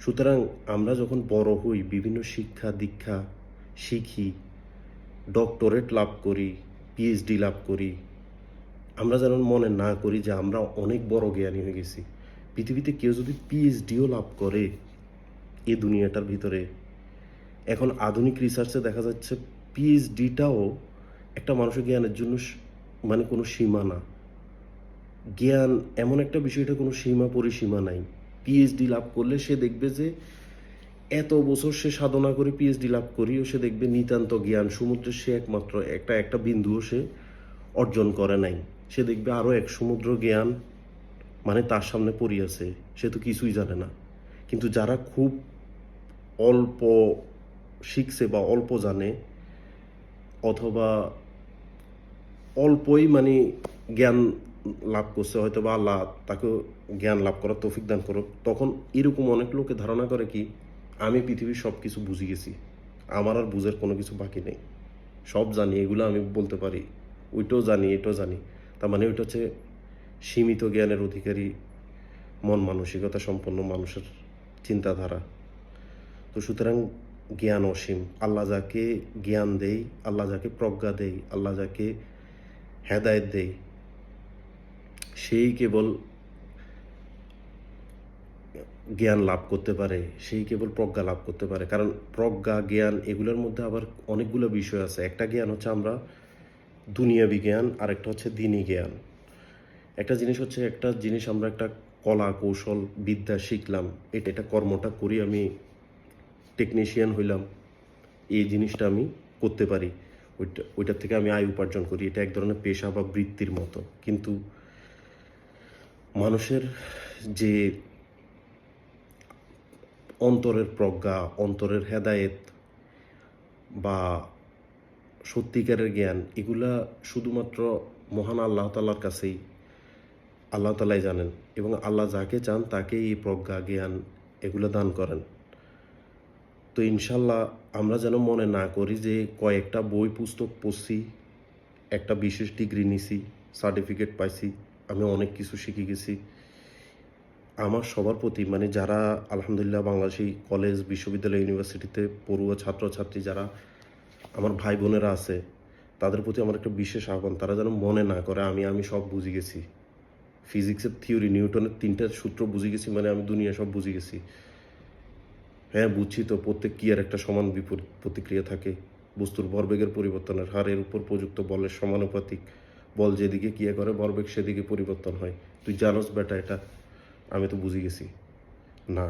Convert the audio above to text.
সুতরাং আমরা যখন বড় হই, বিভিন্ন শিক্ষা দীক্ষা শিখি, ডক্টরেট লাভ করি, পিএইচডি লাভ করি, আমরা যেন মনে না করি যে আমরা অনেক বড় জ্ঞানী হয়ে গেছি। পৃথিবীতে কেউ যদি পিএইচডিও লাভ করে এই দুনিয়াটার ভিতরে, এখন আধুনিক রিসার্চে দেখা যাচ্ছে পিএইচডিটাও একটা মানুষের জ্ঞানের জন্য মানে কোনো সীমা না। জ্ঞান এমন একটা বিষয়, এটা কোনো সীমা পরিসীমা নাই। পিএইচডি লাভ করলে সে দেখবে যে এত বছর সে সাধনা করে পিএইচডি লাভ করিও সে দেখবে নিতান্ত জ্ঞান সমুদ্রের সে একমাত্র একটা বিন্দুও সে অর্জন করে নাই। সে দেখবে আরও এক সমুদ্র জ্ঞান মানে তার সামনে পড়িয়াছে, সে তো কিছুই জানে না। কিন্তু যারা খুব অল্প শিখছে বা অল্প জানে, অথবা অল্পই মানে জ্ঞান লাভ করছে, হয়তো বা আল্লাহ তাকে জ্ঞান লাভ করার তৌফিক দান করো, তখন এরকম অনেক লোকে ধারণা করে কি আমি পৃথিবীর সব কিছু বুঝে গেছি, আমার আর বুঝের কোনো কিছু বাকি নেই, সব জানি, এগুলো আমি বলতে পারি, ওইটাও জানি এটাও জানি। তার মানে ওইটা হচ্ছে সীমিত জ্ঞানের অধিকারী মন মানসিকতা সম্পন্ন মানুষের চিন্তাধারা। তো সুতরাং জ্ঞান অসীম। আল্লাহ যাকে জ্ঞান দেয়, আল্লাহ যাকে প্রজ্ঞা দেয়, আল্লাহ যাকে হেদায়েত দেয়, সেই কেবল জ্ঞান লাভ করতে পারে, সেই কেবল প্রজ্ঞা লাভ করতে পারে। কারণ প্রজ্ঞা জ্ঞান এগুলোর মধ্যে আবার অনেকগুলো বিষয় আছে। একটা জ্ঞান হচ্ছে আমরা দুনিয়াবি জ্ঞান, আর একটা হচ্ছে দিনী জ্ঞান। একটা জিনিস আমরা একটা কলা কৌশল বিদ্যা শিখলাম, এটা কর্মটা করি, আমি টেকনিশিয়ান হইলাম, এই জিনিসটা আমি করতে পারি, ওইটার থেকে আমি আয় উপার্জন করি, এটা এক ধরনের পেশা বা বৃত্তির মতো। কিন্তু মানুষের যে অন্তরের প্রজ্ঞা, অন্তরের হেদায়েত বা সত্যিকারের জ্ঞান, এগুলা শুধুমাত্র মহান আল্লাহ তাআলার কাছেই, আল্লাহ তাআলাই জানেন। এবং আল্লাহ যাকে চান তাকেই এই প্রজ্ঞা জ্ঞান এগুলো দান করেন। তো ইনশাল্লাহ আমরা যেন মনে না করি যে কয়েকটা বই পুস্তক পড়ছি, একটা বিশেষ ডিগ্রি নিছি, সার্টিফিকেট পাইছি, আমি অনেক কিছু শিখে গেছি। আমার সবার প্রতি মানে যারা আলহামদুলিল্লাহ বাংলাদেশি কলেজ বিশ্ববিদ্যালয় ইউনিভার্সিটিতে পড়ুয়া ছাত্রছাত্রী যারা আমার ভাই বোনেরা আছে, তাদের প্রতি আমার একটা বিশেষ আহ্বান, তারা যেন মনে না করে আমি সব বুঝে গেছি, ফিজিক্সের থিওরি নিউটনের 3টা সূত্র বুঝে গেছি মানে আমি দুনিয়া সব বুঝে গেছি। হ্যাঁ বুঝছি তো, প্রত্যেক ক্রিয়ার একটা সমান বিপরীত প্রতিক্রিয়া থাকে। বস্তুর ভরবেগের পরিবর্তনের হার এর উপর প্রযুক্ত বলের সমানুপাতিক, বল যেদিকে ক্রিয়া করে ভরবেগ সেদিকে পরিবর্তন হয়। তুই জানোস বেটা এটা, আমি তো বুঝে গেছি। না,